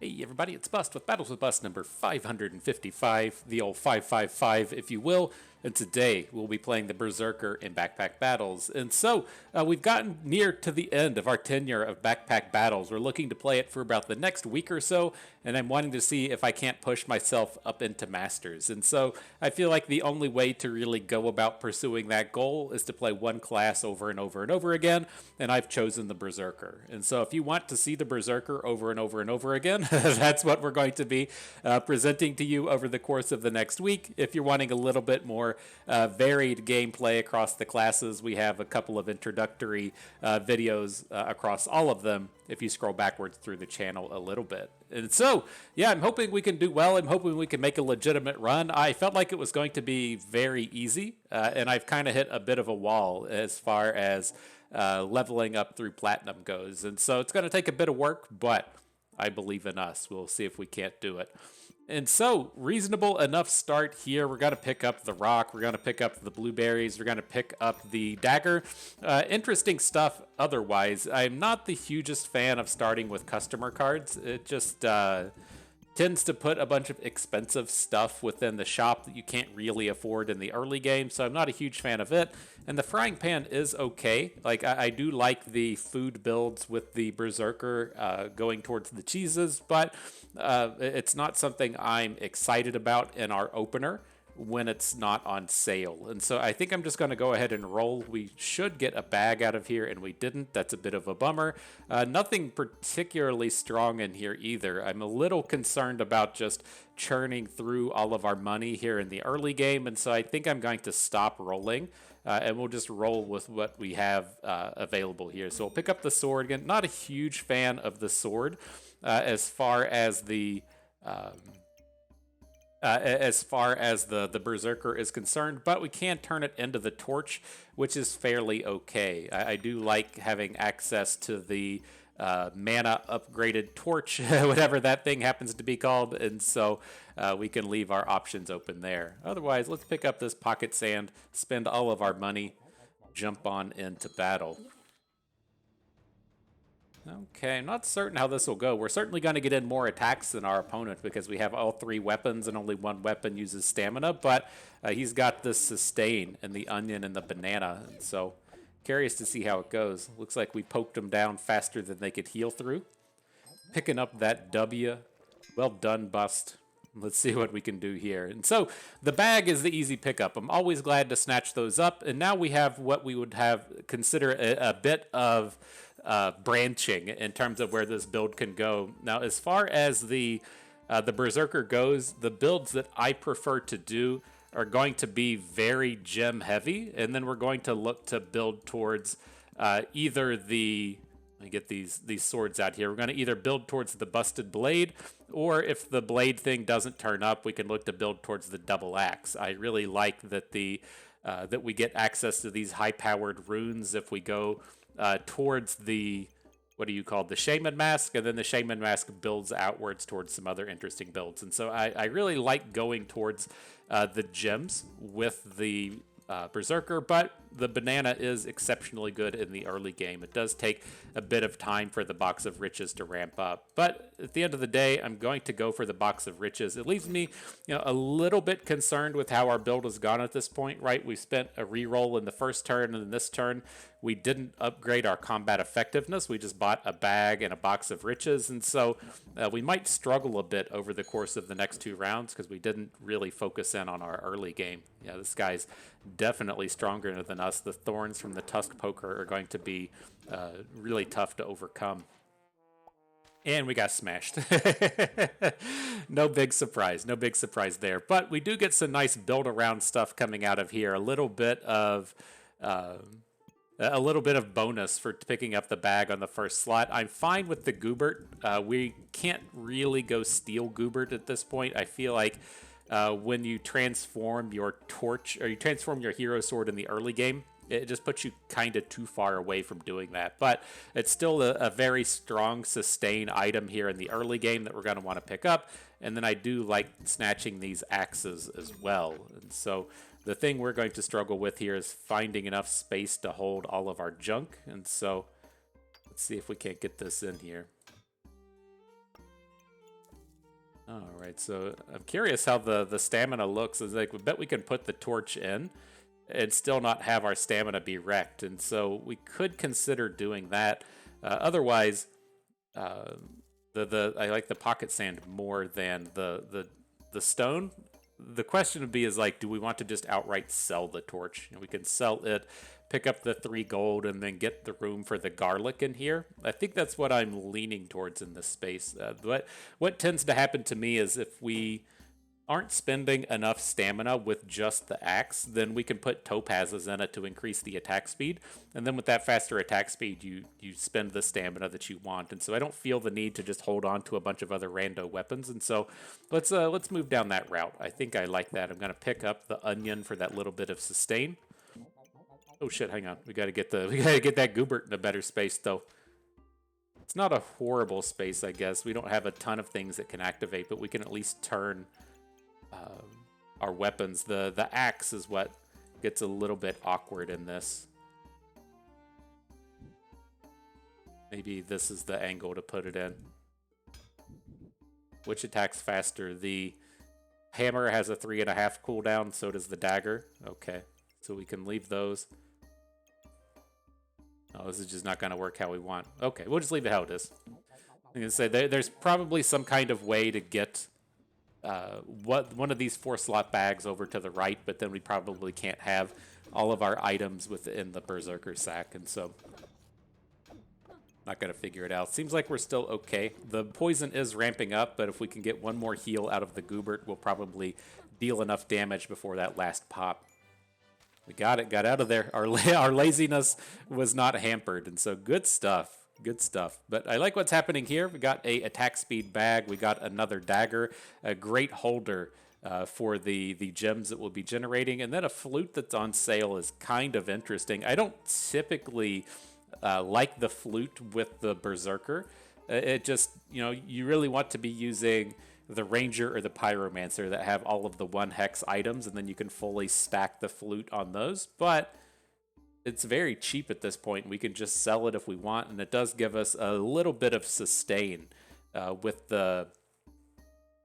Hey everybody, it's Bust with Battles with Bust number 555, the old 555 if you will, and today we'll be playing the Berserker in Backpack Battles. And so we've gotten near to the end of our tenure of Backpack Battles. We're looking to play it for about the next week or so, and I'm wanting to see if I can't push myself up into Masters. And so I feel like the only way to really go about pursuing that goal is to play one class over and over and over again, and I've chosen the Berserker. And so if you want to see the Berserker over and over and over again, that's what we're going to be presenting to you over the course of the next week. If you're wanting a little bit more varied gameplay across the classes, we have a couple of introductory videos across all of them if you scroll backwards through the channel a little bit. And so, yeah, I'm hoping we can do well. I'm hoping we can make a legitimate run. I felt like it was going to be very easy, and I've kind of hit a bit of a wall as far as leveling up through Platinum goes. And so it's going to take a bit of work, but I believe in us. We'll see if we can't do it. And so, reasonable enough start here. We're going to pick up the rock. We're going to pick up the blueberries. We're going to pick up the dagger. Interesting stuff otherwise. I'm not the hugest fan of starting with customer cards. It just tends to put a bunch of expensive stuff within the shop that you can't really afford in the early game, so I'm not a huge fan of it. And the frying pan is okay. Like, I do like the food builds with the Berserker going towards the cheeses, but it's not something I'm excited about in our opener when it's not on sale. And so I think I'm just going to go ahead and roll. We should get a bag out of here, and we didn't. That's a bit of a bummer. Nothing particularly strong in here either. I'm a little concerned about just churning through all of our money here in the early game, and so I think I'm going to stop rolling, and we'll just roll with what we have available here. So we'll pick up the sword again. Not a huge fan of the sword as far as the Berserker is concerned, but we can turn it into the torch, which is fairly okay. I do like having access to the mana upgraded torch, whatever that thing happens to be called, and so we can leave our options open there. Otherwise, let's pick up this pocket sand, spend all of our money, jump on into battle. Okay, I'm not certain how this will go. We're certainly going to get in more attacks than our opponent because we have all three weapons and only one weapon uses stamina, but he's got the sustain and the onion and the banana, and so curious to see how it goes. Looks like we poked them down faster than they could heal through. Picking up that W. Well done, Bust. Let's see what we can do here. And so the bag is the easy pickup. I'm always glad to snatch those up, and now we have what we would have consider a bit of branching in terms of where this build can go. Now, as far as the Berserker goes, the builds that I prefer to do are going to be very gem heavy, and then we're going to look to build towards either the... Let me get these swords out here. We're going to either build towards the busted blade, or if the blade thing doesn't turn up, we can look to build towards the double axe. I really like that that we get access to these high-powered runes if we go towards the, what do you call, the Shaman Mask, and then the Shaman Mask builds outwards towards some other interesting builds. And so I really like going towards the gems with the Berserker, but the banana is exceptionally good in the early game. It does take a bit of time for the Box of Riches to ramp up, but at the end of the day, I'm going to go for the Box of Riches. It leaves me, a little bit concerned with how our build has gone at this point, right? We spent a reroll in the first turn, and in this turn, we didn't upgrade our combat effectiveness. We just bought a bag and a Box of Riches, and so we might struggle a bit over the course of the next two rounds because we didn't really focus in on our early game. Yeah, this guy's definitely stronger than us. The thorns from the Tusk Poker are going to be really tough to overcome. And we got smashed. No big surprise. No big surprise there. But we do get some nice build-around stuff coming out of here. A little bit of bonus for picking up the bag on the first slot. I'm fine with the Goobert. We can't really go steal Goobert at this point. I feel like when you transform your torch, or you transform your hero sword in the early game, it just puts you kind of too far away from doing that. But it's still a very strong sustain item here in the early game that we're going to want to pick up. And then I do like snatching these axes as well. And so the thing we're going to struggle with here is finding enough space to hold all of our junk. And so let's see if we can't get this in here. All right, so I'm curious how the stamina looks. Is like we bet we can put the torch in and still not have our stamina be wrecked, and so we could consider doing that. Otherwise, uh, the I like the pocket sand more than the stone. The question would be is like, do we want to just outright sell the torch? We can sell it, pick up the 3 gold, and then get the room for the garlic in here. I think that's what I'm leaning towards in this space. But what tends to happen to me is if we aren't spending enough stamina with just the axe, then we can put topazes in it to increase the attack speed. And then with that faster attack speed, you spend the stamina that you want. And so I don't feel the need to just hold on to a bunch of other rando weapons. And so let's move down that route. I think I like that. I'm gonna pick up the onion for that little bit of sustain. Oh shit, hang on. We gotta get that Goobert in a better space though. It's not a horrible space, I guess. We don't have a ton of things that can activate, but we can at least turn our weapons. The axe is what gets a little bit awkward in this. Maybe this is the angle to put it in. Which attacks faster? The hammer has a 3.5 cooldown, so does the dagger. Okay, so we can leave those. Oh, this is just not going to work how we want. Okay, we'll just leave it how it is. I'm going to say there's probably some kind of way to get one of these 4-slot bags over to the right, but then we probably can't have all of our items within the Berserker sack, and so not going to figure it out. Seems like we're still okay. The poison is ramping up, but if we can get one more heal out of the Goobert, we'll probably deal enough damage before that last pop. We got it, got out of there. Our laziness was not hampered, and so good stuff. Good stuff. But I like what's happening here. We got a attack speed bag. We got another dagger, a great holder for the gems that we'll be generating, and then a flute that's on sale is kind of interesting. I don't typically like the flute with the Berserker. It just, you really want to be using the Ranger or the Pyromancer that have all of the 1-hex items, and then you can fully stack the flute on those. But it's very cheap at this point. We can just sell it if we want, and it does give us a little bit of sustain with the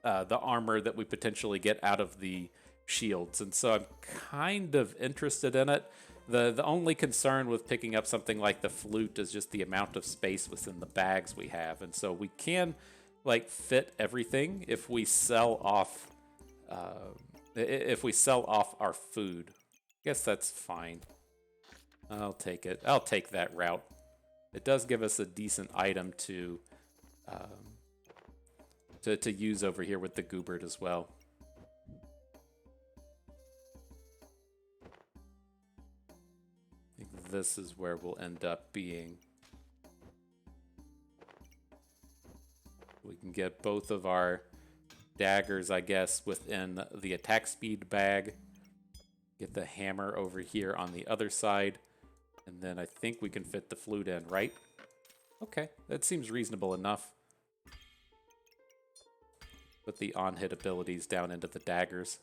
armor that we potentially get out of the shields. And so I'm kind of interested in it. The only concern with picking up something like the flute is just the amount of space within the bags we have. And so we can fit everything if we sell off our food. I guess that's fine. I'll take it. I'll take that route. It does give us a decent item to use over here with the Goobert as well. I think this is where we'll end up being. We can get both of our daggers, I guess, within the attack speed bag. Get the hammer over here on the other side. And then I think we can fit the flute in, right? Okay, that seems reasonable enough. Put the on-hit abilities down into the daggers.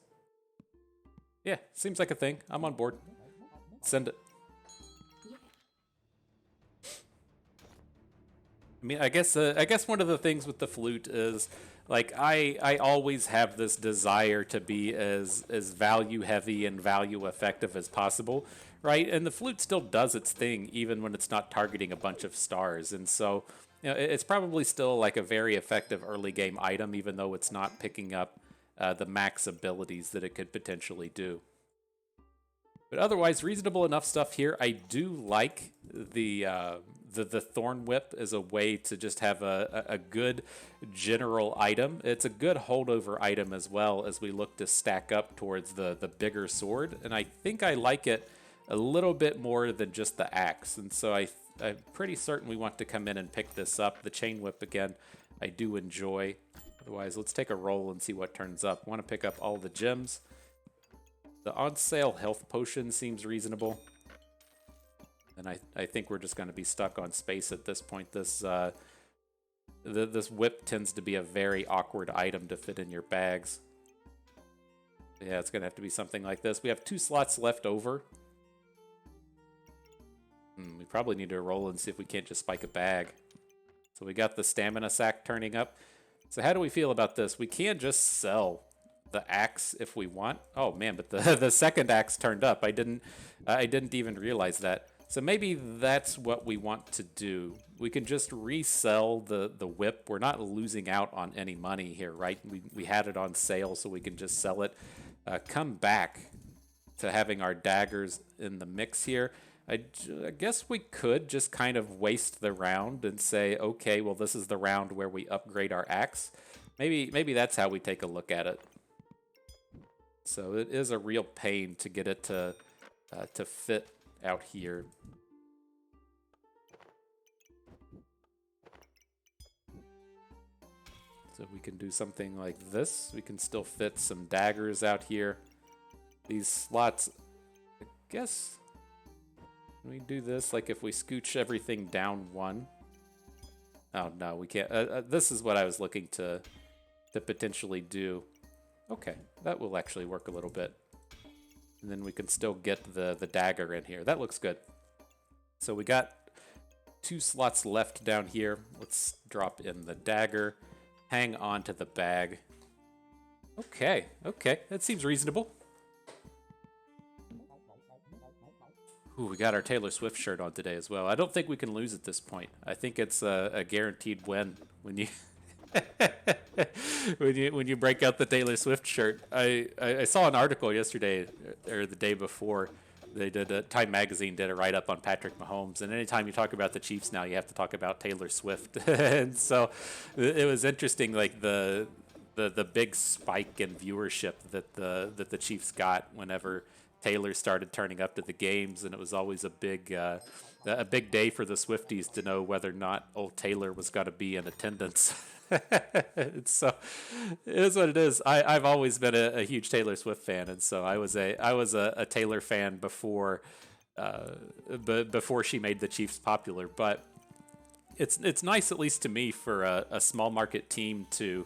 Yeah, seems like a thing. I'm on board. Send it. I mean, I guess one of the things with the flute is, I always have this desire to be as value heavy and value effective as possible, right? And the flute still does its thing even when it's not targeting a bunch of stars. And so, it's probably still a very effective early game item, even though it's not picking up the max abilities that it could potentially do. But otherwise, reasonable enough stuff here. I do like the Thorn Whip as a way to just have a good general item. It's a good holdover item as well as we look to stack up towards the bigger sword. And I think I like it a little bit more than just the axe. And so I'm pretty certain we want to come in and pick this up. The Chain Whip, again, I do enjoy. Otherwise, let's take a roll and see what turns up. I want to pick up all the gems. The on-sale health potion seems reasonable. And I think we're just going to be stuck on space at this point. This whip tends to be a very awkward item to fit in your bags. Yeah, it's going to have to be something like this. We have 2 slots left over. We probably need to roll and see if we can't just spike a bag. So we got the stamina sack turning up. So how do we feel about this? We can just sell the axe if we want. Oh man, but the the second axe turned up. I didn't even realize that. So maybe that's what we want to do. We can just resell the whip. We're not losing out on any money here, right? We had it on sale, so we can just sell it. Come back to having our daggers in the mix here. I guess we could just kind of waste the round and say, okay, well, this is the round where we upgrade our axe. Maybe that's how we take a look at it. So it is a real pain to get it to fit out here. So we can do something like this. We can still fit some daggers out here. These slots, I guess, can we do this? Like if we scooch everything down one. Oh no, we can't. This is what I was looking to potentially do. Okay, that will actually work a little bit. And then we can still get the dagger in here. That looks good. So we got 2 slots left down here. Let's drop in the dagger. Hang on to the bag. Okay, that seems reasonable. Ooh, we got our Taylor Swift shirt on today as well. I don't think we can lose at this point. I think it's a guaranteed win when you when you break out the Taylor Swift shirt. I saw an article yesterday or the day before. They did Time Magazine did a write up on Patrick Mahomes, and anytime you talk about the Chiefs now, you have to talk about Taylor Swift. And so it was interesting, like the big spike in viewership that the Chiefs got whenever Taylor started turning up to the games, and it was always a big day for the Swifties to know whether or not old Taylor was going to be in attendance. So it is what it is. I've always been a huge Taylor Swift fan, and so I was a Taylor fan before she made the Chiefs popular. But it's nice, at least to me, for a small market team to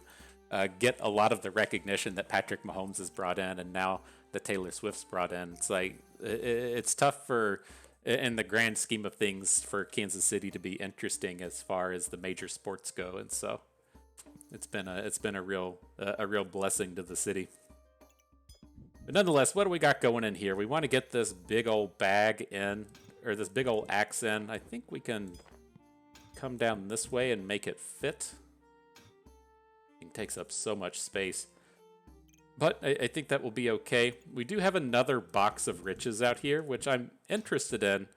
get a lot of the recognition that Patrick Mahomes has brought in, and now that Taylor Swift's brought in. It's like it's tough for, in the grand scheme of things, for Kansas City to be interesting as far as the major sports go, and so it's been a real blessing to the city. But nonetheless, what do we got going in here? We want to get this big old bag in, or this big old axe in. I think we can come down this way and make it fit. It takes up so much space. But I think that will be okay. We do have another box of riches out here, which I'm interested in.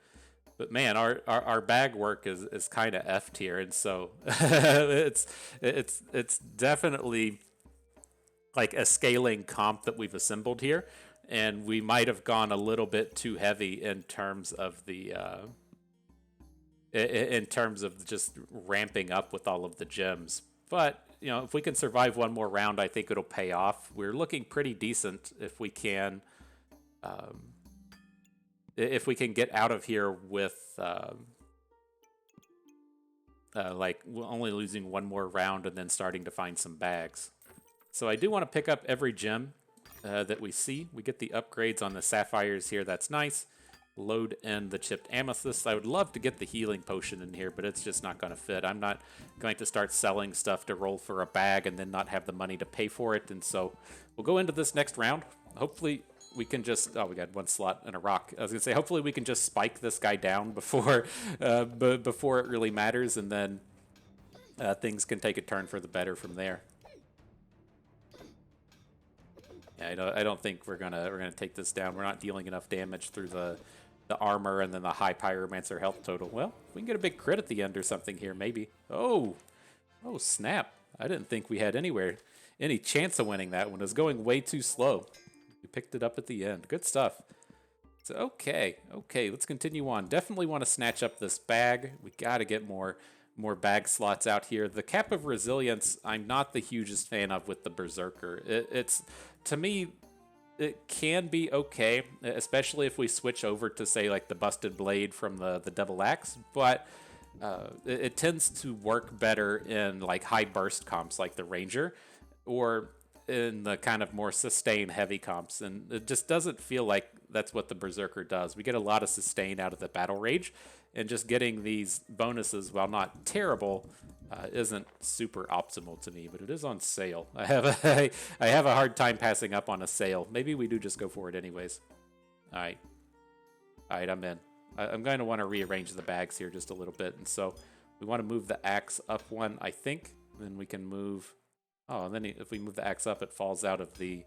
But man, our bag work is kind of effed here, and so it's definitely like a scaling comp that we've assembled here, and we might have gone a little bit too heavy in terms of the in terms of just ramping up with all of the gems. But you know, if we can survive one more round, I think it'll pay off. We're looking pretty decent if we can get out of here with like only losing one more round and then starting to find some bags. So I do want to pick up every gem that we see. We get the upgrades on the sapphires here. That's nice. Load in the chipped amethyst. I would love to get the healing potion in here, but it's just not going to fit. I'm not going to start selling stuff to roll for a bag and then not have the money to pay for it. And so we'll go into this next round. Hopefully we can just... Oh, we got one slot and a rock. I was going to say, hopefully we can just spike this guy down before before it really matters, and then things can take a turn for the better from there. Yeah, I don't think we're gonna take this down. We're not dealing enough damage through the armor and then the high pyromancer health total. Well, we can get a big crit at the end or something here, maybe. Oh snap! I didn't think we had any chance of winning that one. It was going way too slow. We picked it up at the end. Good stuff. So okay, let's continue on. Definitely want to snatch up this bag. We got to get more bag slots out here. The Cap of Resilience, I'm not the hugest fan of with the Berserker. It's to me, it can be okay, especially if we switch over to, say, like the Busted Blade from the Devil Axe, but it tends to work better in like high burst comps like the Ranger, or in the kind of more sustain heavy comps, and it just doesn't feel like that's what the Berserker does. We get a lot of sustain out of the Battle Rage, and just getting these bonuses, while not terrible, isn't super optimal to me, but it is on sale. I have a I have a hard time passing up on a sale. Maybe we do just go for it anyways. All right, I'm in. I'm going to want to rearrange the bags here just a little bit, and so we want to move the axe up one, I think. Then we can move. Oh, and then if we move the axe up, it falls out of the.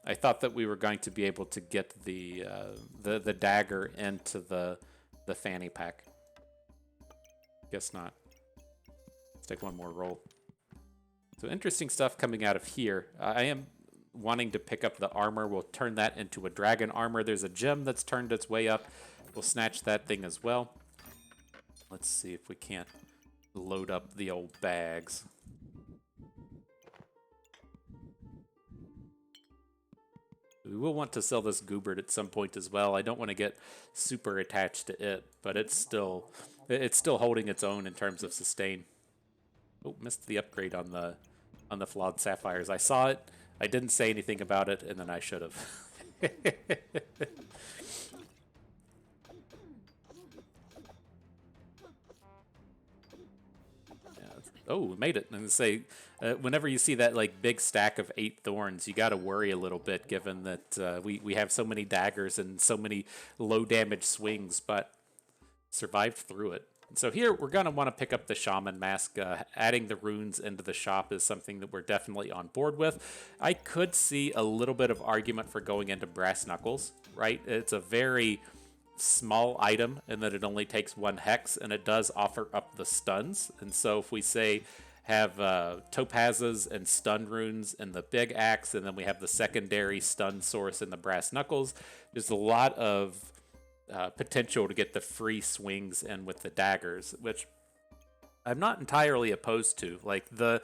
I thought that we were going to be able to get the dagger into the fanny pack. Guess not. Let's take one more roll. So interesting stuff coming out of here. I am wanting to pick up the armor. We'll turn that into a dragon armor. There's a gem that's turned its way up. We'll snatch that thing as well. Let's see if we can't load up the old bags. We will want to sell this Goobert at some point as well. I don't want to get super attached to it, but it's still holding its own in terms of sustain. Oh, missed the upgrade on the flawed sapphires. I saw it. I didn't say anything about it, and then I should have. Oh, we made it. I'm gonna say, whenever you see that like big stack of 8 thorns, you got to worry a little bit, given that we have so many daggers and so many low damage swings, but survived through it. And so here we're gonna want to pick up the shaman mask. Adding the runes into the shop is something that we're definitely on board with. I could see a little bit of argument for going into brass knuckles, right? It's a very small item in that it only takes 1 hex, and it does offer up the stuns. And so if we say have topazes and stun runes in the big axe, and then we have the secondary stun source in the brass knuckles, there's a lot of potential to get the free swings in with the daggers, which I'm not entirely opposed to. Like the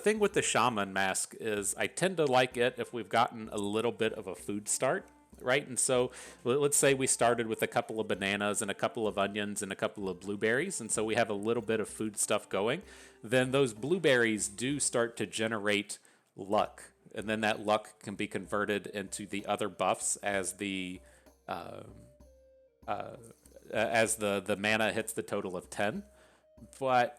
thing with the shaman mask is I tend to like it if we've gotten a little bit of a food start, right? And so let's say we started with a couple of bananas and a couple of onions and a couple of blueberries, and so we have a little bit of food stuff going. Then those blueberries do start to generate luck, and then that luck can be converted into the other buffs as the mana hits the total of 10. But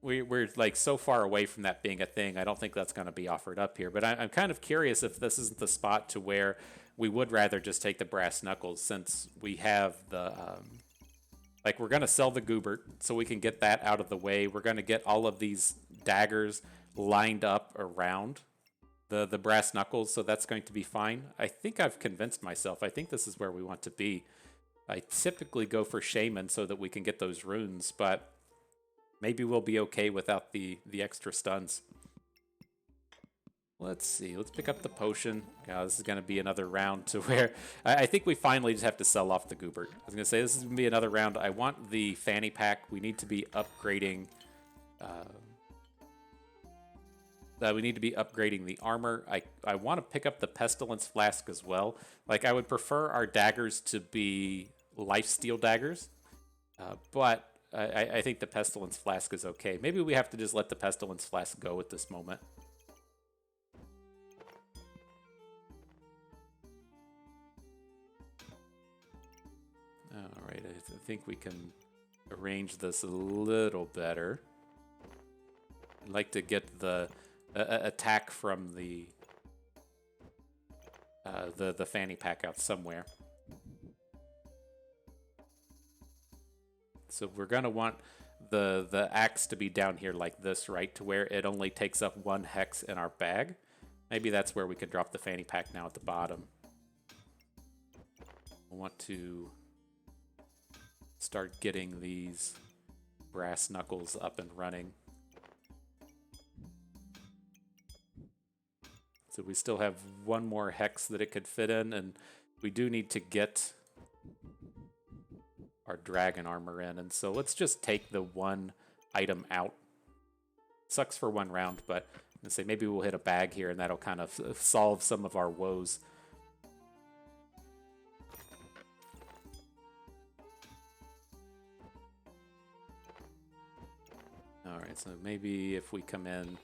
we're like so far away from that being a thing. I don't think that's going to be offered up here. But I'm kind of curious if this isn't the spot to where we would rather just take the brass knuckles, since we have the like we're going to sell the Goobert so we can get that out of the way. We're going to get all of these daggers lined up around the brass knuckles, so that's going to be fine. I think I've convinced myself. I think this is where we want to be. I typically go for Shaman so that we can get those runes, but maybe we'll be okay without the extra stuns. Let's see. Let's pick up the potion. This is going to be another round to where I think we finally just have to sell off the Goobert. I was going to say this is going to be another round. I want the fanny pack. We need to be upgrading. We need to be upgrading the armor. I want to pick up the pestilence flask as well. Like I would prefer our daggers to be lifesteal daggers, but I think the pestilence flask is okay. Maybe we have to just let the pestilence flask go at this moment. All right, I think we can arrange this a little better. I'd like to get the attack from the fanny pack out somewhere. So we're gonna want the axe to be down here like this, right? To where it only takes up 1 hex in our bag. Maybe that's where we could drop the fanny pack now at the bottom. I want to start getting these brass knuckles up and running. So we still have 1 more hex that it could fit in, and we do need to get our dragon armor in. And so let's just take the 1 item out. Sucks for 1 round, but I'm gonna say maybe we'll hit a bag here, and that'll kind of solve some of our woes. Alright, so maybe if we come in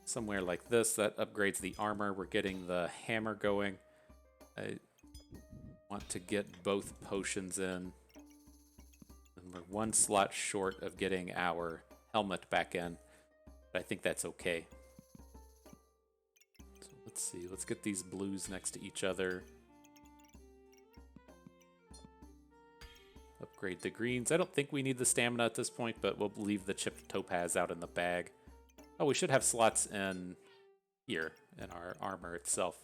somewhere like this, that upgrades the armor. We're getting the hammer going. I want to get both potions in. And we're one slot short of getting our helmet back in, but I think that's okay. So let's see. Let's get these blues next to each other. Upgrade the greens. I don't think we need the stamina at this point, but we'll leave the chipped topaz out in the bag. Oh, we should have slots in here in our armor itself.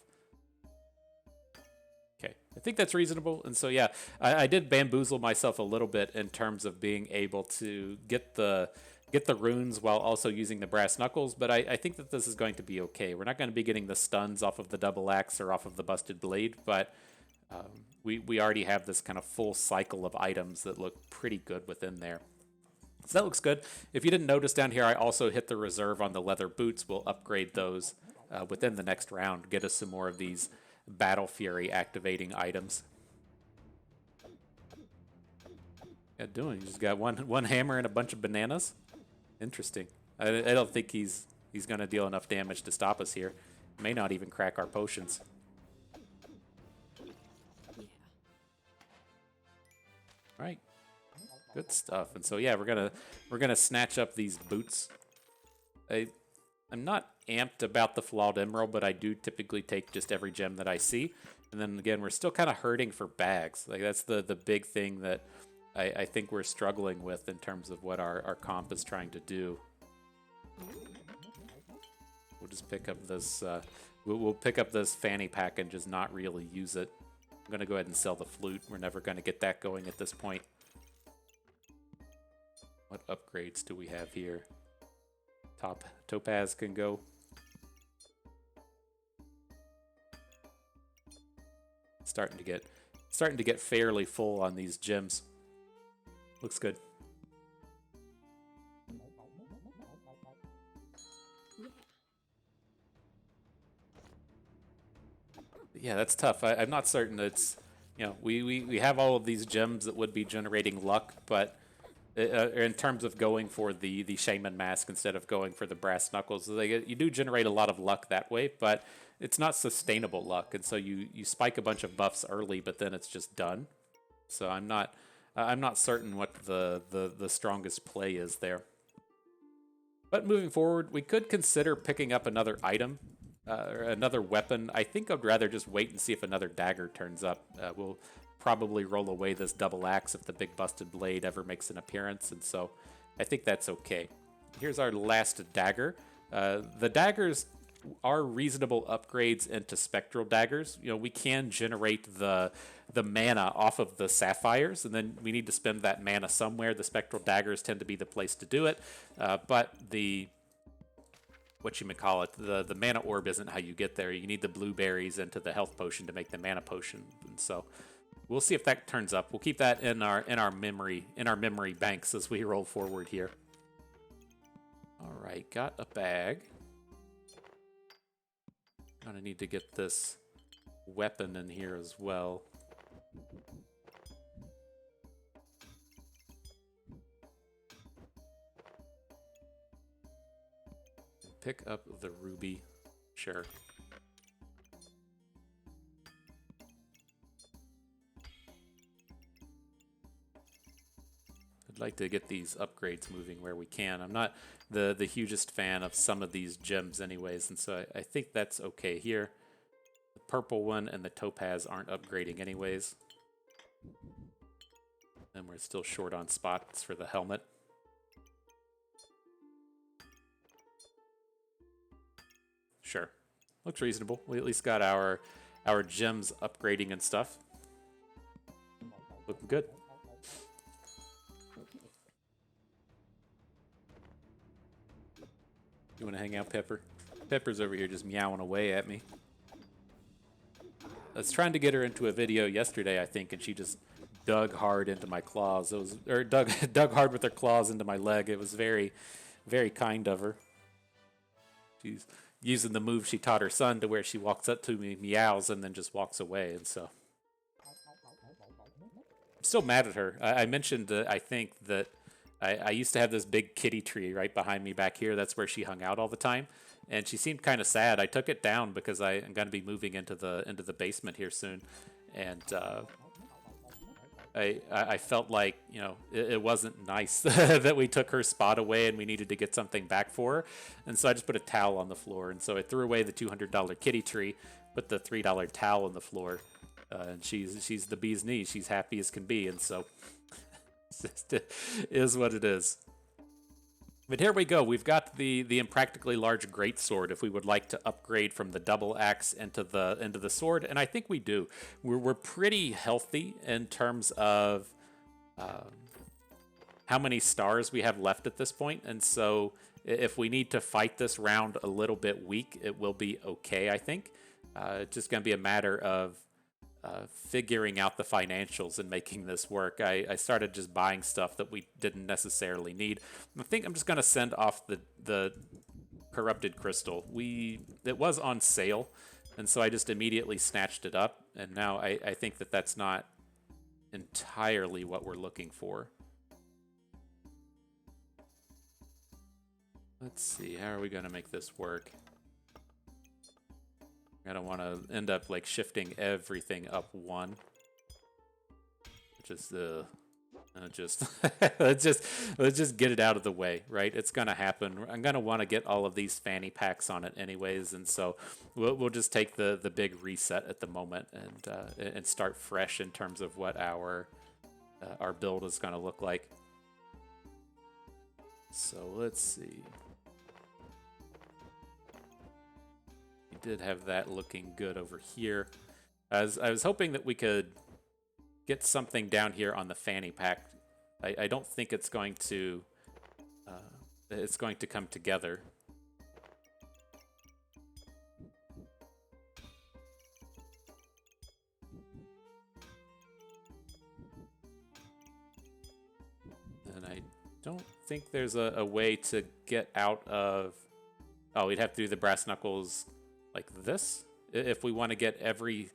Okay, I think that's reasonable. And so, yeah, I did bamboozle myself a little bit in terms of being able to get the runes while also using the brass knuckles, but I think that this is going to be okay. We're not going to be getting the stuns off of the double axe or off of the busted blade, but we already have this kind of full cycle of items that look pretty good within there. So that looks good. If you didn't notice down here, I also hit the reserve on the leather boots. We'll upgrade those within the next round, get us some more of these Battle Fury activating items. Yeah, doing? You just got one hammer and a bunch of bananas? Interesting. I don't think he's going to deal enough damage to stop us here. May not even crack our potions. All right. Good stuff. And so yeah, we're gonna snatch up these boots. I'm not amped about the flawed emerald, but I do typically take just every gem that I see. And then again, we're still kind of hurting for bags. Like that's the big thing that I think we're struggling with in terms of what our comp is trying to do. We'll just pick up this. We'll pick up this fanny pack and just not really use it. I'm gonna go ahead and sell the flute. We're never gonna get that going at this point. What upgrades do we have here? Top topaz can go. Starting to get fairly full on these gems. Looks good. Yeah, that's tough. I'm not certain it's, you know, we have all of these gems that would be generating luck, but in terms of going for the shaman mask instead of going for the brass knuckles, you do generate a lot of luck that way, but it's not sustainable luck, and so you spike a bunch of buffs early, but then it's just done. So I'm not certain what the strongest play is there. But moving forward, we could consider picking up another item. Or another weapon. I think I'd rather just wait and see if another dagger turns up. We'll probably roll away this double axe if the big busted blade ever makes an appearance, and so I think that's okay. Here's our last dagger. The daggers are reasonable upgrades into spectral daggers. You know, we can generate the mana off of the sapphires, and then we need to spend that mana somewhere. The spectral daggers tend to be the place to do it, but the the mana orb isn't how you get there. You need the blueberries into the health potion to make the mana potion, and so we'll see if that turns up. We'll keep that in our memory banks as we roll forward here. All right, got a bag. Gonna need to get this weapon in here as well. Pick up the ruby. Sure. I'd like to get these upgrades moving where we can. I'm not the hugest fan of some of these gems anyways, and so I think that's okay here. The purple one and the topaz aren't upgrading anyways. And we're still short on spots for the helmet. Sure. Looks reasonable. We at least got our gems upgrading and stuff. Looking good. You want to hang out, Pepper? Pepper's over here just meowing away at me. I was trying to get her into a video yesterday, I think, and she just dug hard into my claws. It was, or dug hard with her claws into my leg. It was very, very kind of her. She's using the move she taught her son to where she walks up to me, meows, and then just walks away. And so I'm still mad at her. I mentioned, I think, that I used to have this big kitty tree right behind me back here. That's where she hung out all the time. And she seemed kind of sad. I took it down because I'm going to be moving into the basement here soon. And I felt like, you know, it wasn't nice that we took her spot away and we needed to get something back for her. And so I just put a towel on the floor. And so I threw away the $200 kitty tree, put the $3 towel on the floor. And she's the bee's knees. She's happy as can be. And so it is what it is. But here we go. We've got the impractically large greatsword. If we would like to upgrade from the double axe into the sword, and I think we do. We're pretty healthy in terms of how many stars we have left at this point, and so if we need to fight this round a little bit weak, it will be okay. I think it's just going to be a matter of figuring out the financials and making this work. I started just buying stuff that we didn't necessarily need. I think I'm just going to send off the corrupted crystal. It was on sale, and so I just immediately snatched it up, and now I think that's not entirely what we're looking for. Let's see, how are we going to make this work? I don't want to end up like shifting everything up one. Just let's just get it out of the way, right? It's gonna happen. I'm gonna want to get all of these fanny packs on it anyways, and so we'll just take the big reset at the moment and start fresh in terms of what our build is gonna look like. So let's see. Did have that looking good over here. I was hoping that we could get something down here on the fanny pack. I don't think it's going to come together. And I don't think there's a way to get out of... Oh, we'd have to do the brass knuckles like this if we want to get every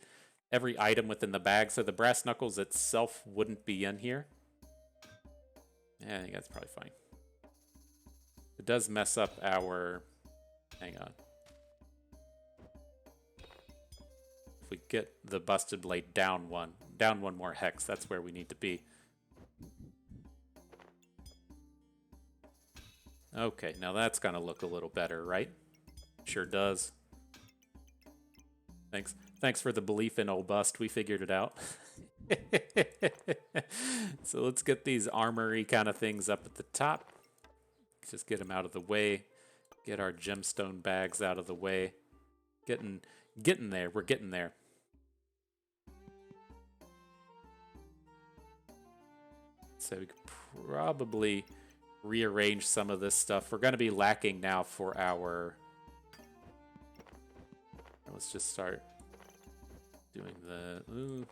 item within the bag. So the brass knuckles itself wouldn't be in here. Yeah, I think that's probably fine. It does mess up our... Hang on. If we get the busted blade down one more hex, that's where we need to be. Okay, now that's gonna look a little better, right? Sure does. Thanks for the belief in old bust. We figured it out. So let's get these armory kind of things up at the top. Just get them out of the way. Get our gemstone bags out of the way. Getting there. We're getting there. So we could probably rearrange some of this stuff. We're going to be lacking now for our... Let's just start doing the... I'm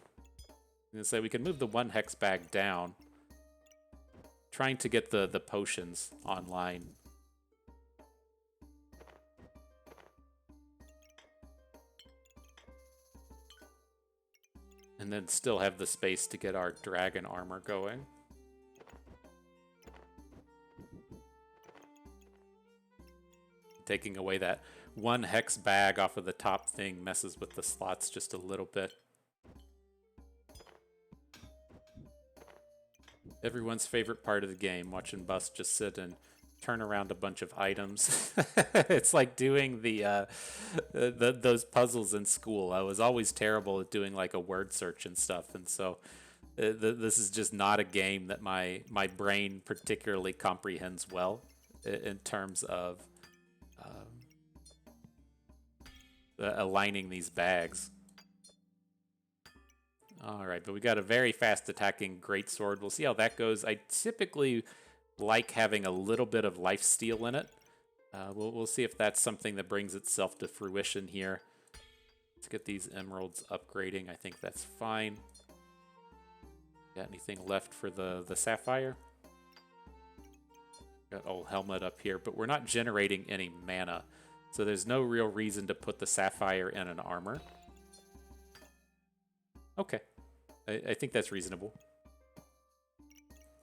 going to say we can move the one hex bag down. Trying to get the potions online. And then still have the space to get our dragon armor going. Taking away that one hex bag off of the top thing messes with the slots just a little bit. Everyone's favorite part of the game, watching Bust just sit and turn around a bunch of items. It's like doing those puzzles in school. I was always terrible at doing like a word search and stuff, and so this is just not a game that my brain particularly comprehends well in terms of aligning these bags. Alright, but we got a very fast attacking greatsword. We'll see how that goes. I typically like having a little bit of lifesteal in it. We'll see if that's something that brings itself to fruition here. Let's get these emeralds upgrading. I think that's fine. Got anything left for the sapphire? Got old helmet up here, but we're not generating any mana. So there's no real reason to put the sapphire in an armor. Okay. I think that's reasonable.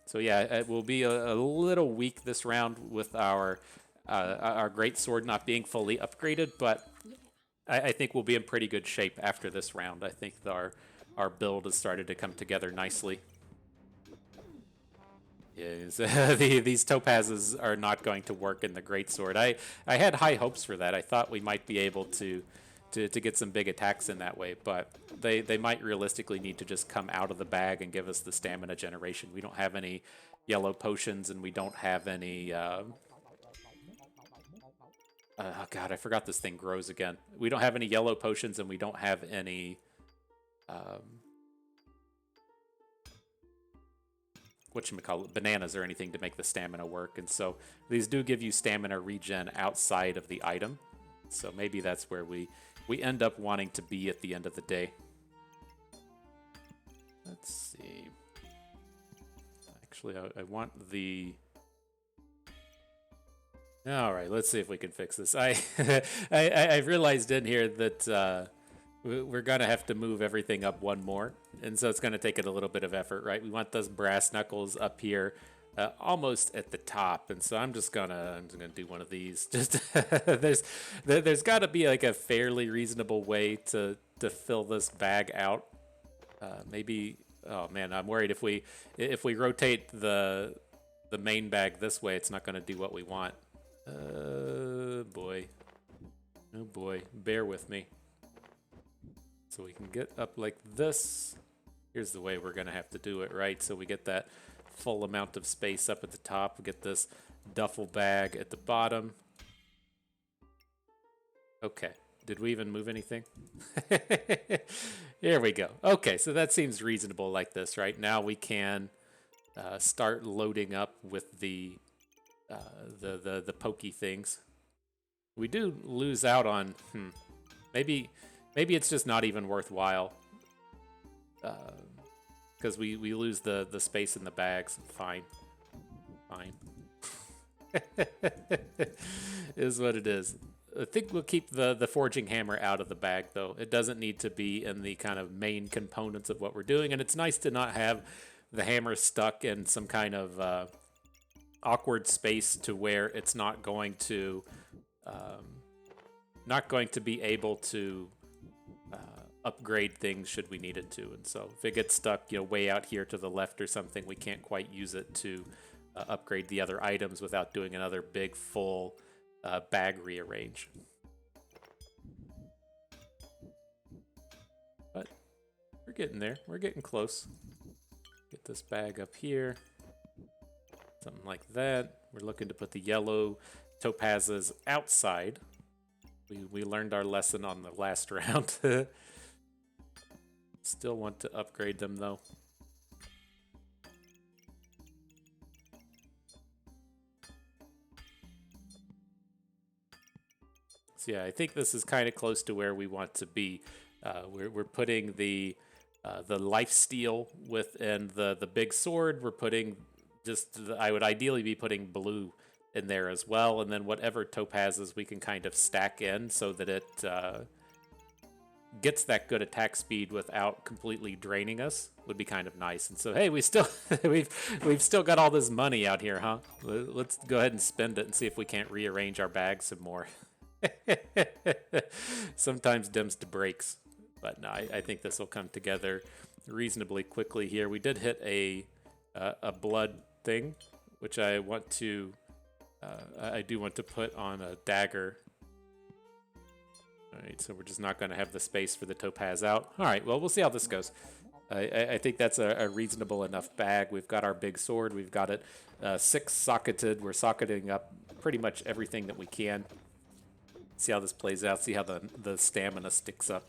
So yeah, it will be a little weak this round with our greatsword not being fully upgraded, but I think we'll be in pretty good shape after this round. I think our build has started to come together nicely. Yes, these topazes are not going to work in the greatsword. I had high hopes for that. I thought we might be able to get some big attacks in that way, but they might realistically need to just come out of the bag and give us the stamina generation. We don't have any yellow potions, and we don't have any. Oh God, I forgot this thing grows again. We don't have any yellow potions, and we don't have any. Um, whatchamacallit, bananas or anything to make the stamina work. And so these do give you stamina regen outside of the item. So maybe that's where we end up wanting to be at the end of the day. Let's see. Actually, I want the... All right, let's see if we can fix this. I realized in here that we're gonna have to move everything up one more, and so it's gonna take it a little bit of effort, right? We want those brass knuckles up here, almost at the top, and so I'm just gonna do one of these. Just there's got to be like a fairly reasonable way to fill this bag out. Maybe. Oh man, I'm worried if we rotate the main bag this way, it's not gonna do what we want. Boy. Oh boy, bear with me. So we can get up like this. Here's the way we're gonna have to do it, right? So we get that full amount of space up at the top. We get this duffel bag at the bottom. Okay, did we even move anything? Here we go. Okay, so that seems reasonable like this, right? Now we can start loading up with the pokey things. We do lose out on maybe it's just not even worthwhile because we lose the space in the bags. Fine is what it is. I think we'll keep the forging hammer out of the bag though. It doesn't need to be in the kind of main components of what we're doing, and it's nice to not have the hammer stuck in some kind of awkward space to where it's not going to be able to upgrade things should we need it to. And so if it gets stuck, way out here to the left or something, we can't quite use it to upgrade the other items without doing another big full bag rearrange. But we're getting there. We're getting close. Get this bag up here. Something like that. We're looking to put the yellow topazes outside. We learned our lesson on the last round. Still want to upgrade them though. So yeah, I think this is kind of close to where we want to be. We're putting the lifesteal within the big sword. We're putting I would ideally be putting blue in there as well, and then whatever topazes we can kind of stack in so that it gets that good attack speed without completely draining us would be kind of nice. And so hey, we still we've still got all this money out here, huh? Let's go ahead and spend it and see if we can't rearrange our bags some more. Sometimes dims to breaks, but no, I think this will come together reasonably quickly here. We did hit a blood thing, which I want to I do want to put on a dagger. All right, so we're just not going to have the space for the topaz out. All right, well, we'll see how this goes. I think that's a reasonable enough bag. We've got our big sword. We've got it 6 socketed. We're socketing up pretty much everything that we can. See how this plays out. See how the stamina sticks up.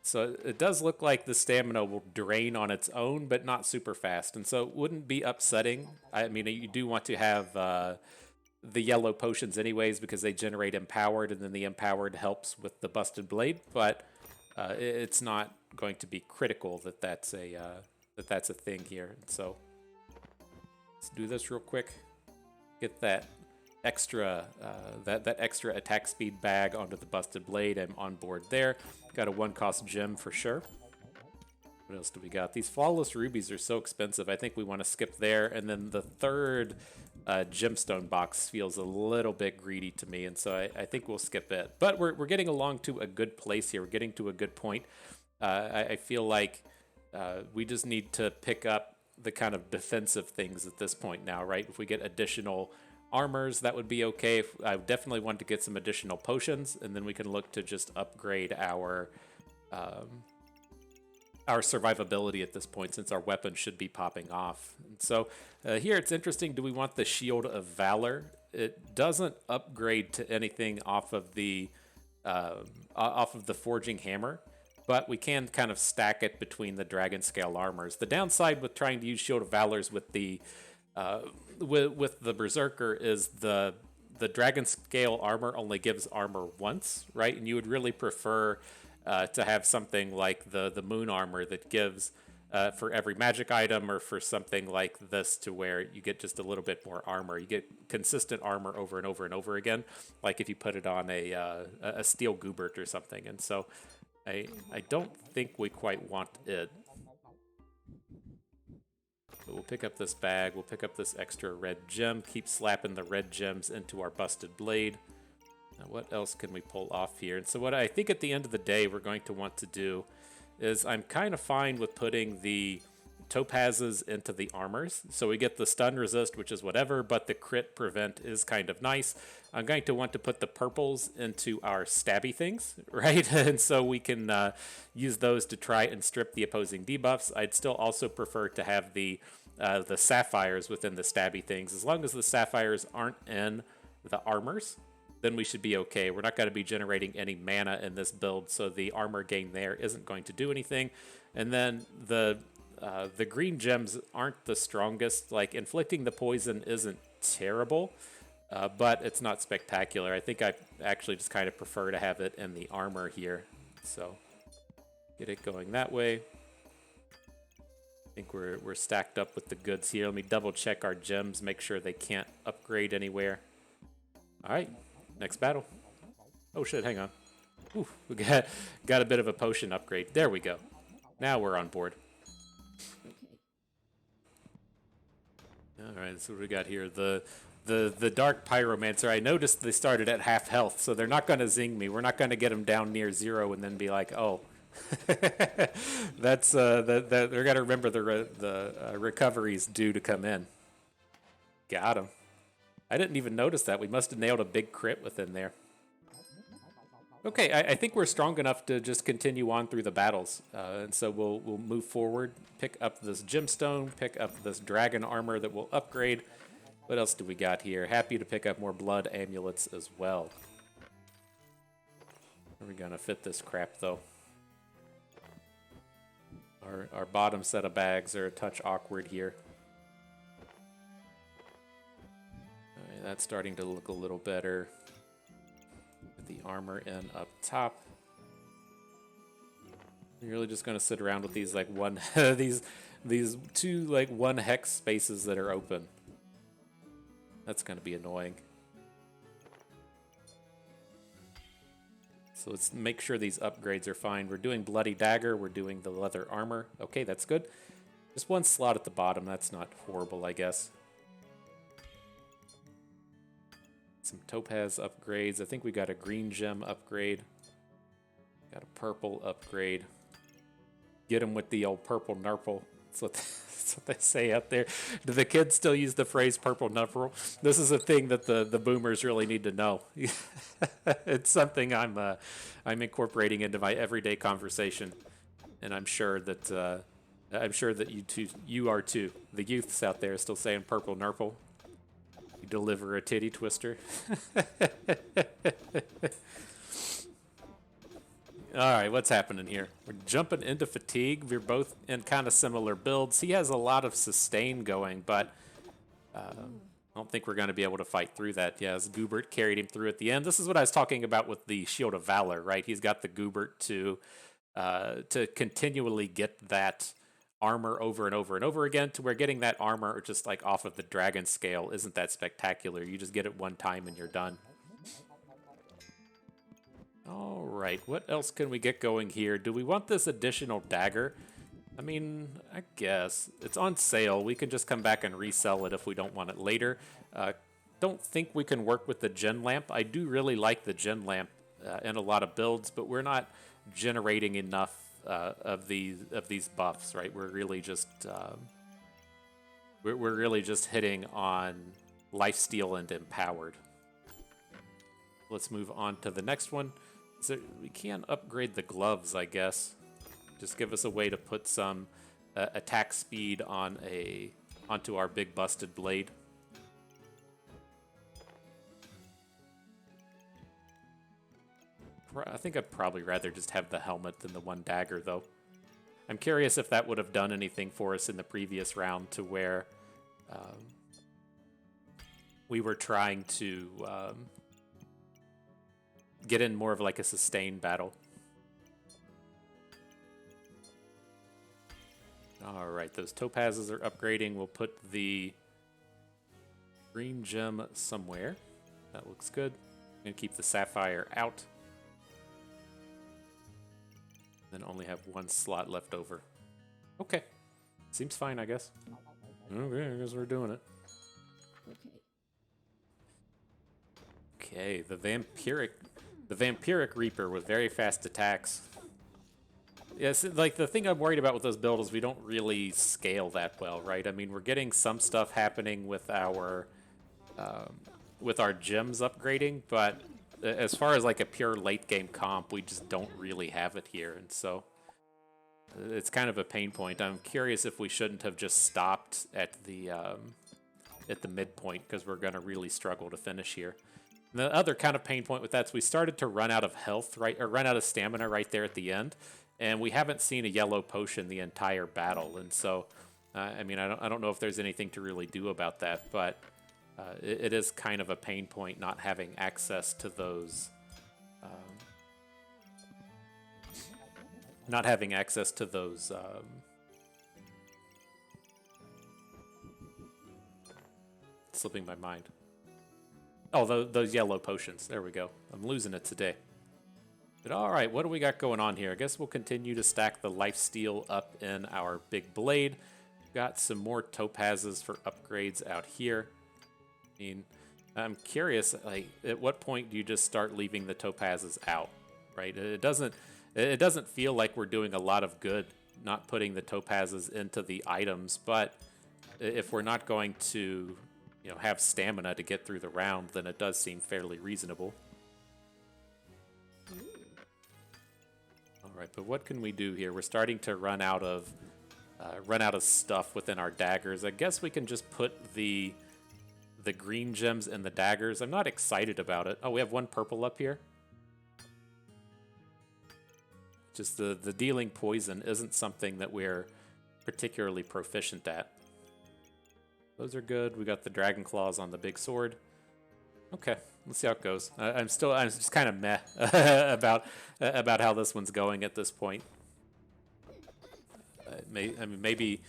So it does look like the stamina will drain on its own, but not super fast. And so it wouldn't be upsetting. I mean, you do want to have the yellow potions anyways because they generate empowered, and then the empowered helps with the busted blade. But it's not going to be critical that that's a thing here. And so let's do this real quick. Get that extra that extra attack speed bag onto the busted blade. I'm on board there. Got a 1-cost gem for sure. What else do we got? These flawless rubies are so expensive. I think we want to skip there. And then the third gemstone box feels a little bit greedy to me, and so I think we'll skip it. But we're getting along to a good place here. We're getting to a good point. I feel like we just need to pick up the kind of defensive things at this point now, right? If we get additional armors, that would be okay. I definitely want to get some additional potions, and then we can look to just upgrade our survivability at this point, since our weapon should be popping off. And so here it's interesting. Do we want the Shield of Valor? It doesn't upgrade to anything off of the Forging Hammer, but we can kind of stack it between the Dragon Scale armors. The downside with trying to use Shield of Valors with the Berserker is the Dragon Scale armor only gives armor once, right? And you would really prefer to have something like the Moon armor that gives for every magic item, or for something like this to where you get just a little bit more armor. You get consistent armor over and over and over again, like if you put it on a Steel Goobert or something. And so I don't think we quite want it. But we'll pick up this bag, we'll pick up this extra red gem, keep slapping the red gems into our busted blade. Now, what else can we pull off here? And so what I think at the end of the day we're going to want to do is, I'm kind of fine with putting the topazes into the armors. So we get the stun resist, which is whatever, but the crit prevent is kind of nice. I'm going to want to put the purples into our stabby things, right? And so we can use those to try and strip the opposing debuffs. I'd still also prefer to have the sapphires within the stabby things. As long as the sapphires aren't in the armors, then we should be okay. We're not going to be generating any mana in this build, so the armor gain there isn't going to do anything. And then the green gems aren't the strongest. Like, inflicting the poison isn't terrible, but it's not spectacular. I think I actually just kind of prefer to have it in the armor here. So get it going that way. I think we're stacked up with the goods here. Let me double check our gems, make sure they can't upgrade anywhere. All right. Next battle. Oh shit, hang on. Ooh, we got a bit of a potion upgrade. There we go. Now we're on board. Alright, so what we got here. The Dark Pyromancer. I noticed they started at half health, so they're not going to zing me. We're not going to get them down near 0 and then be like, oh. That's they're got to remember the recovery's due to come in. Got him. I didn't even notice that. We must have nailed a big crit within there. Okay, I think we're strong enough to just continue on through the battles. And so we'll move forward, pick up this gemstone, pick up this dragon armor that we'll upgrade. What else do we got here? Happy to pick up more blood amulets as well. Are we going to fit this crap, though? Our bottom set of bags are a touch awkward here. That's starting to look a little better. Put the armor in up top. You're really just going to sit around with these like these two like 1 hex spaces that are open. That's going to be annoying. So let's make sure these upgrades are fine. We're doing Bloody Dagger. We're doing the leather armor. Okay, that's good. Just 1 slot at the bottom. That's not horrible, I guess. Some topaz upgrades. I think we got a green gem upgrade. Got a purple upgrade. Get them with the old purple nurple. That's what they say out there. Do the kids still use the phrase purple nurple? This is a thing that the boomers really need to know. It's something I'm incorporating into my everyday conversation, and I'm sure that you are too. The youths out there are still saying purple nurple. Deliver a titty twister. Alright, what's happening here? We're jumping into fatigue. We're both in kind of similar builds. He has a lot of sustain going, but I don't think we're going to be able to fight through that. Yeah, as Goobert carried him through at the end. This is what I was talking about with the Shield of Valor, right? He's got the Goobert to continually get that armor over and over and over again, to where getting that armor just like off of the dragon scale isn't that spectacular. You just get it 1 time and you're done. All right, what else can we get going here? Do we want this additional dagger? I mean, I guess it's on sale. We can just come back and resell it if we don't want it later. Don't think we can work with the gen lamp. I do really like the gen lamp in a lot of builds, but we're not generating enough of these buffs, right? We're really just We're really just hitting on lifesteal and empowered. Let's move on to the next one. So we can upgrade the gloves, I guess. Just give us a way to put some attack speed onto our big busted blade. I think I'd probably rather just have the helmet than the one dagger, though. I'm curious if that would have done anything for us in the previous round to where we were trying to get in more of like a sustained battle. All right, those topazes are upgrading. We'll put the green gem somewhere. That looks good. I'm going to keep the sapphire out. Then only have one slot left over. Okay. Seems fine, I guess. Okay, I guess we're doing it. Okay, the vampiric Reaper with very fast attacks. Yes, like the thing I'm worried about with those builds is we don't really scale that well, right? I mean, we're getting some stuff happening with our gems upgrading, but as far as like a pure late game comp, we just don't really have it here, and so it's kind of a pain point. I'm curious if we shouldn't have just stopped at the midpoint, because we're going to really struggle to finish here. And the other kind of pain point with that is we started to run out of health, right, or run out of stamina right there at the end, and we haven't seen a yellow potion the entire battle, and so I mean, I don't know if there's anything to really do about that, but it is kind of a pain point not having access to those. Not having access to those. Slipping my mind. Oh, those yellow potions. There we go. I'm losing it today. But all right, what do we got going on here? I guess we'll continue to stack the lifesteal up in our big blade. Got some more topazes for upgrades out here. I mean, I'm curious, like, at what point do you just start leaving the topazes out, right? It doesn't feel like we're doing a lot of good not putting the topazes into the items, but if we're not going to, have stamina to get through the round, then it does seem fairly reasonable. All right, but what can we do here? We're starting to run out of stuff within our daggers. I guess we can just put the green gems in the daggers. I'm not excited about it. Oh, we have one purple up here. Just the dealing poison isn't something that we're particularly proficient at. Those are good. We got the dragon claws on the big sword. Okay, let's see how it goes. I'm just kind of meh about how this one's going at this point. Maybe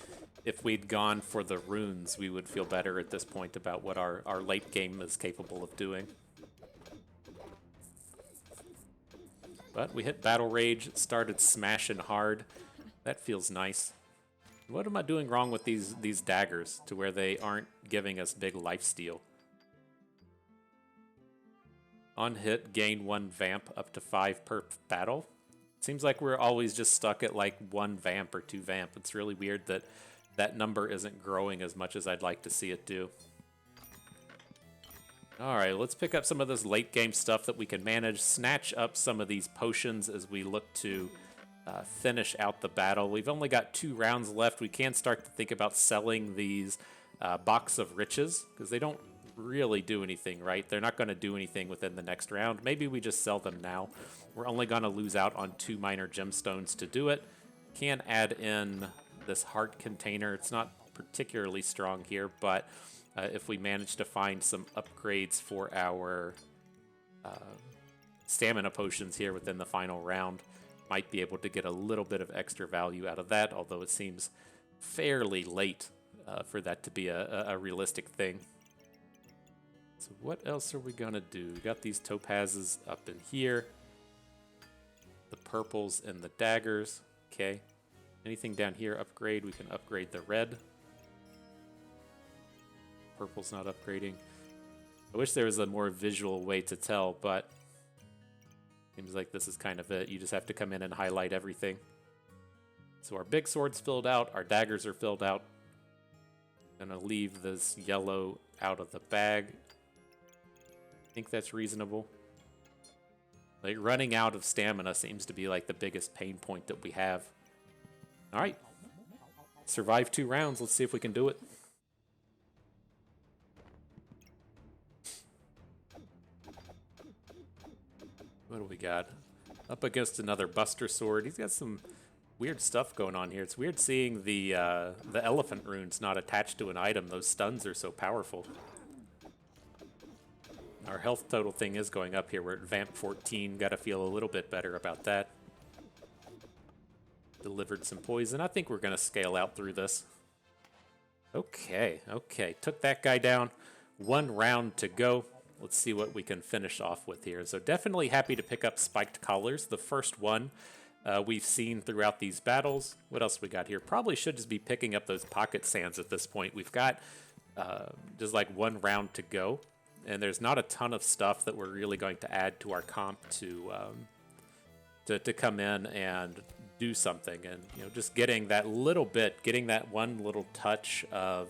if we'd gone for the runes, we would feel better at this point about what our late game is capable of doing. But we hit Battle Rage, started smashing hard. That feels nice. What am I doing wrong with these daggers to where they aren't giving us big lifesteal? On hit, gain 1 vamp up to 5 per battle. Seems like we're always just stuck at like 1 vamp or 2 vamp. It's really weird that number isn't growing as much as I'd like to see it do. Alright, let's pick up some of this late game stuff that we can manage. Snatch up some of these potions as we look to finish out the battle. We've only got 2 rounds left. We can start to think about selling these Box of Riches, because they don't really do anything, right? They're not going to do anything within the next round. Maybe we just sell them now. We're only going to lose out on 2 minor gemstones to do it. Can add in this heart container. It's not particularly strong here, but if we manage to find some upgrades for our stamina potions here within the final round, might be able to get a little bit of extra value out of that, although it seems fairly late for that to be a realistic thing. So what else are we going to do? We got these topazes up in here. The purples and the daggers. Okay. Anything down here upgrade? We can upgrade the red. Purple's not upgrading. I wish there was a more visual way to tell, but seems like this is kind of it. You just have to come in and highlight everything. So our big sword's filled out. Our daggers are filled out. Gonna leave this yellow out of the bag. I think that's reasonable. Like, running out of stamina seems to be like the biggest pain point that we have. All right. Survive 2 rounds. Let's see if we can do it. What do we got? Up against another Buster Sword. He's got some weird stuff going on here. It's weird seeing the elephant runes not attached to an item. Those stuns are so powerful. Our health total thing is going up here. We're at Vamp 14. Got to feel a little bit better about that. Delivered some poison. I think we're going to scale out through this. Okay, okay. Took that guy down. 1 round to go. Let's see what we can finish off with here. So definitely happy to pick up Spiked Collars. The first one we've seen throughout these battles. What else we got here? Probably should just be picking up those pocket sands at this point. We've got just like 1 round to go. And there's not a ton of stuff that we're really going to add to our comp to come in and do something. And, you know, just getting that little bit, getting that one little touch of,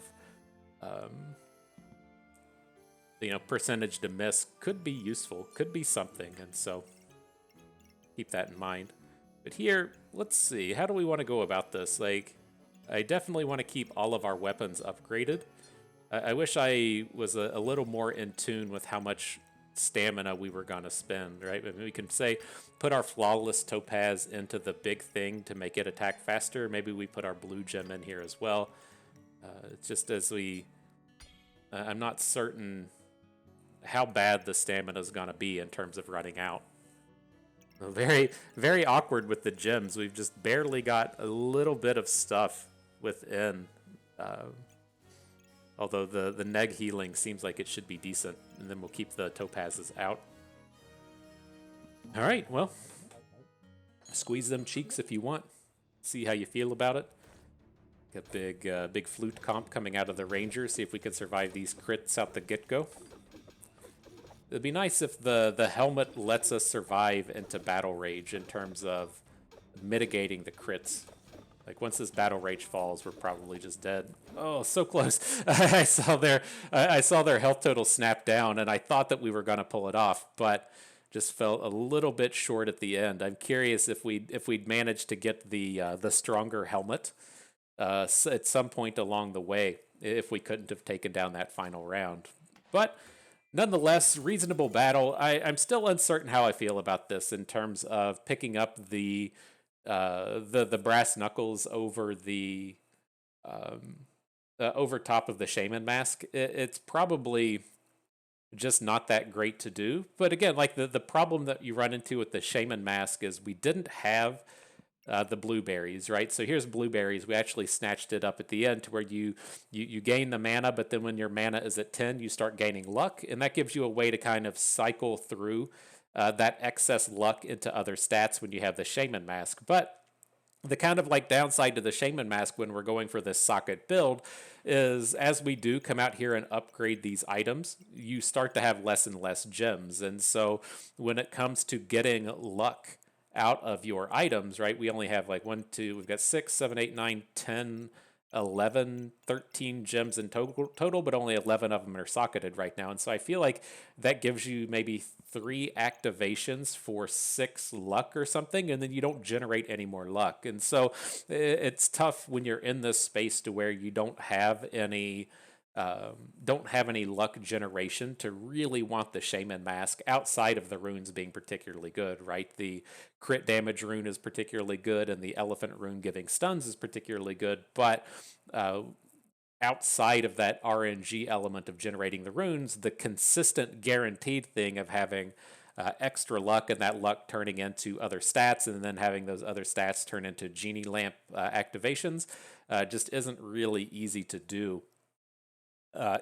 you know, percentage to miss could be useful, could be something. And so keep that in mind. But here, let's see, how do we want to go about this? Like, I definitely want to keep all of our weapons upgraded. I wish I was a little more in tune with how much stamina we were going to spend, right? I mean, we can say, put our Flawless Topaz into the big thing to make it attack faster. Maybe we put our blue gem in here as well. Just as we... I'm not certain how bad the stamina is going to be in terms of running out. Very, very awkward with the gems. We've just barely got a little bit of stuff within... although the neg healing seems like it should be decent, and then we'll keep the topazes out. All right, well, squeeze them cheeks if you want. See how you feel about it. Got big flute comp coming out of the ranger. See if we can survive these crits out the get-go. It'd be nice if the helmet lets us survive into battle rage in terms of mitigating the crits. Like, once this battle rage falls, we're probably just dead. Oh, so close. I saw their health total snap down, and I thought that we were going to pull it off, but just fell a little bit short at the end. I'm curious if we'd managed to get the stronger helmet at some point along the way, if we couldn't have taken down that final round. But nonetheless, reasonable battle. I'm still uncertain how I feel about this in terms of picking up the brass knuckles over the over top of the shaman mask. It's probably just not that great to do. But again, like the problem that you run into with the shaman mask is we didn't have the blueberries, right? So here's blueberries. We actually snatched it up at the end to where you gain the mana, but then when your mana is at 10, you start gaining luck, and that gives you a way to kind of cycle through that excess luck into other stats when you have the Shaman Mask. But the kind of like downside to the Shaman Mask when we're going for this socket build is as we do come out here and upgrade these items, you start to have less and less gems. And so when it comes to getting luck out of your items, right, we only have like we've got 6, 7, 8, 9, 10, 11, 13 gems in total, but only 11 of them are socketed right now. And so I feel like that gives you maybe 3 activations for 6 luck or something, and then you don't generate any more luck. And so it's tough when you're in this space to where you don't have any luck generation to really want the Shaman Mask outside of the runes being particularly good, right? The crit damage rune is particularly good, and the elephant rune giving stuns is particularly good, but outside of that RNG element of generating the runes, the consistent guaranteed thing of having extra luck and that luck turning into other stats and then having those other stats turn into genie lamp activations just isn't really easy to do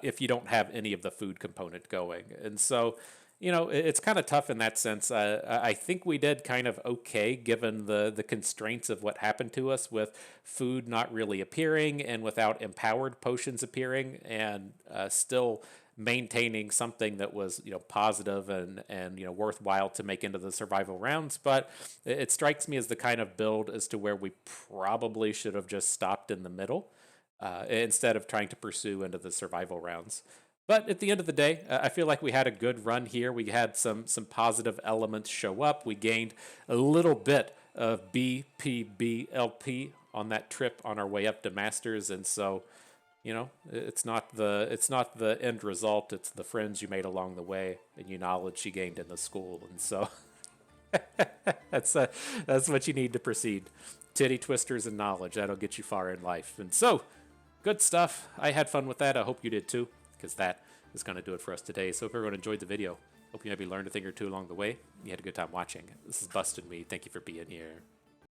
if you don't have any of the food component going. And so, you know, it's kind of tough in that sense. I think we did kind of okay given the constraints of what happened to us with food not really appearing and without empowered potions appearing, and still maintaining something that was, you know, positive and you know, worthwhile to make into the survival rounds. But it strikes me as the kind of build as to where we probably should have just stopped in the middle. instead of trying to pursue into the survival rounds. But at the end of the day, I feel like we had a good run here. We had some positive elements show up. We gained a little bit of BPBLP on that trip on our way up to Masters, and so it's not the end result. It's the friends you made along the way and your knowledge you gained in the school, and so that's what you need to proceed. Titty twisters and knowledge, that'll get you far in life. And so, good stuff. I had fun with that. I hope you did too, because that is going to do it for us today. So if everyone enjoyed the video, hope you maybe learned a thing or two along the way. You had a good time watching. This is Busted Me. Thank you for being here.